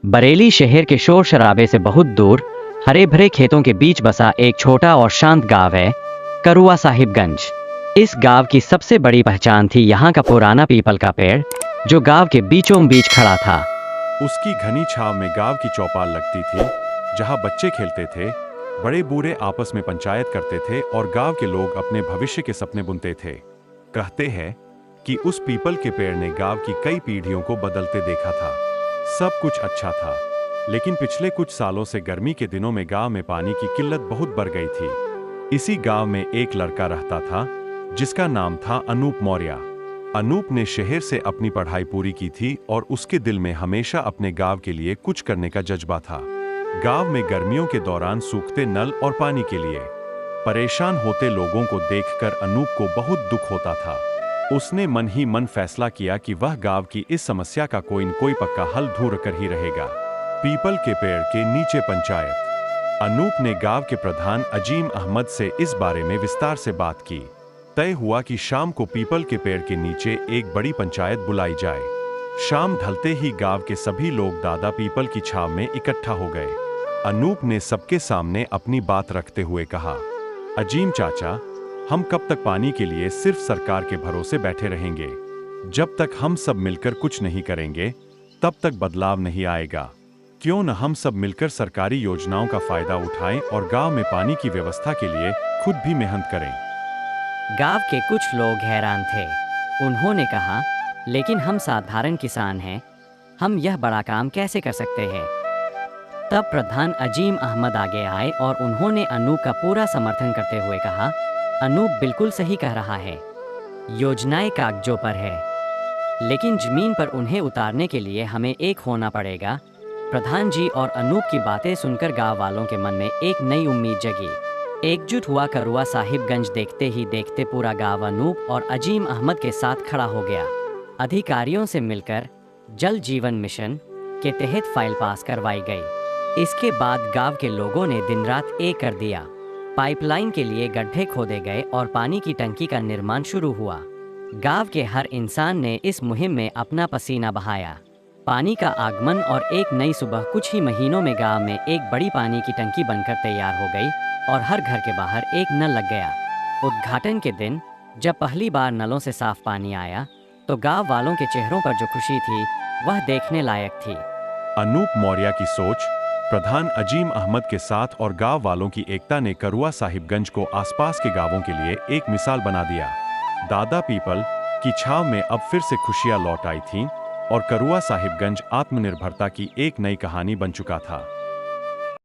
बरेली शहर के शोर शराबे से बहुत दूर हरे भरे खेतों के बीच बसा एक छोटा और शांत गांव है, करुआ साहिबगंज। इस गांव की सबसे बड़ी पहचान थी यहाँ का पुराना पीपल का पेड़, जो गांव के बीचों बीच खड़ा था। उसकी घनी छाव में गांव की चौपाल लगती थी, जहां बच्चे खेलते थे, बड़े बूढ़े आपस में पंचायत करते थे और गांव के लोग अपने भविष्य के सपने बुनते थे। कहते हैं कि उस पीपल के पेड़ ने गांव की कई पीढ़ियों को बदलते देखा था। सब कुछ अच्छा था, लेकिन पिछले कुछ सालों से गर्मी के दिनों में गांव में पानी की किल्लत बहुत बढ़ गई थी। इसी गांव में एक लड़का रहता था जिसका नाम था अनूप मौर्य। अनूप ने शहर से अपनी पढ़ाई पूरी की थी और उसके दिल में हमेशा अपने गांव के लिए कुछ करने का जज्बा था। गांव में गर्मियों के दौरान सूखते नल और पानी के लिए परेशान होते लोगों को देखकर अनूप को बहुत दुख होता था। उसने मन ही मन फैसला किया कि वह गांव की इस समस्या का कोई न कोई पक्का हल ढूंढ कर ही रहेगा। पीपल के पेड़ के नीचे पंचायत। अनूप ने गांव के प्रधान अजीम अहमद से इस बारे में विस्तार से बात की। तय हुआ कि शाम को पीपल के पेड़ के नीचे एक बड़ी पंचायत बुलाई जाए। शाम ढलते ही गांव के सभी लोग दादा पीपल की छाव में इकट्ठा हो गए। अनूप ने सबके सामने अपनी बात रखते हुए कहा, अजीम चाचा, हम कब तक पानी के लिए सिर्फ सरकार के भरोसे बैठे रहेंगे? जब तक हम सब मिलकर कुछ नहीं करेंगे, तब तक बदलाव नहीं आएगा। क्यों न हम सब मिलकर सरकारी योजनाओं का फायदा उठाएं और गांव में पानी की व्यवस्था के लिए खुद भी मेहनत करें। गांव के कुछ लोग हैरान थे। उन्होंने कहा, लेकिन हम साधारण किसान हैं, हम यह बड़ा काम कैसे कर सकते हैं? तब प्रधान अजीम अहमद आगे आए और उन्होंने अनूप का पूरा समर्थन करते हुए कहा, अनूप बिल्कुल सही कह रहा है। योजनाएं कागजों पर है, लेकिन जमीन पर उन्हें उतारने के लिए हमें एक होना पड़ेगा। प्रधान जी और अनूप की बातें सुनकर गांव वालों के मन में एक नई उम्मीद जगी। एकजुट हुआ करुआ साहिबगंज देखते ही देखते पूरा गांव अनूप और अजीम अहमद के साथ खड़ा हो गया। अधिकारियों से मिलकर जल जीवन मिशन के तहत फाइल पास करवाई गई। इसके बाद गांव के लोगों ने दिन रात एक कर दिया। पाइपलाइन के लिए गड्ढे खोदे गए और पानी की टंकी का निर्माण शुरू हुआ। गांव के हर इंसान ने इस मुहिम में अपना पसीना बहाया। पानी का आगमन और एक नई सुबह कुछ ही महीनों में गांव में एक बड़ी पानी की टंकी बनकर तैयार हो गई और हर घर के बाहर एक नल लग गया। उद्घाटन के दिन जब पहली बार नलों से साफ पानी आया, तो गांव वालों के चेहरों पर जो खुशी थी वह देखने लायक थी। अनूप मौर्य की सोच, प्रधान अजीम अहमद के साथ और गांव वालों की एकता ने करुआ साहिबगंज को आसपास के गांवों के लिए एक मिसाल बना दिया। दादा पीपल की छाव में अब फिर से खुशियां लौट आई थीं और करुआ साहिबगंज आत्मनिर्भरता की एक नई कहानी बन चुका था।